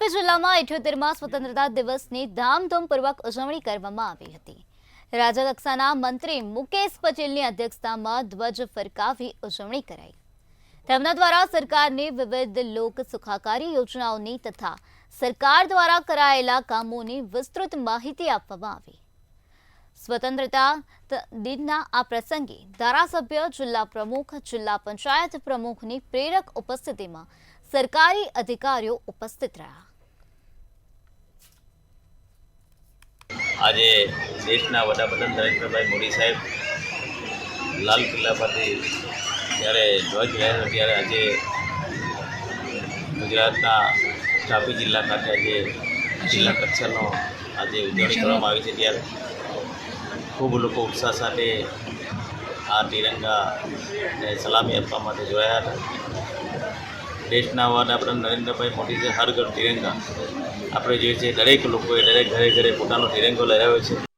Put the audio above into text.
તાપી જિલ્લામાં 78મા સ્વતંત્રતા દિવસની ધામધૂમપૂર્વક ઉજવણી કરવામાં આવી હતી। રાજ્યકક્ષાના મંત્રી મુકેશ પટેલની અધ્યક્ષતામાં ધ્વજ ફરકાવી ઉજવણી કરાઈ। તેમના દ્વારા સરકારની વિવિધ લોક સુખાકારી યોજનાઓની તથા સરકાર દ્વારા કરાયેલા કામોની વિસ્તૃત માહિતી આપવામાં આવી। સ્વતંત્રતા દિનના આ પ્રસંગે ધારાસભ્ય, જિલ્લા પ્રમુખ, જિલ્લા પંચાયત પ્રમુખની પ્રેરક ઉપસ્થિતિમાં સરકારી અધિકારીઓ ઉપસ્થિત રહ્યા। આજે દેશના વડાપ્રધાન નરેન્દ્રભાઈ મોદી સાહેબ લાલ કિલ્લા પરથી જ્યારે ધ્વજ લહેરાવ્યો ત્યારે આજે ગુજરાતના તાપી જિલ્લા ખાતે આજે જિલ્લા કક્ષાનો આજે ઉજવણી કરવામાં આવી છે। ત્યારે ખૂબ લોકો ઉત્સાહ સાથે આ તિરંગાને સલામી આપવા માટે જોડાયા હતા। દેશના વડાપ્રધાન નરેન્દ્રભાઈ મોદી છે હર ઘર તિરંગા આપણે જોઈએ છીએ, દરેક લોકોએ દરેક ઘરે ઘરે પોતાનો તિરંગો લહેરાવ્યો છે।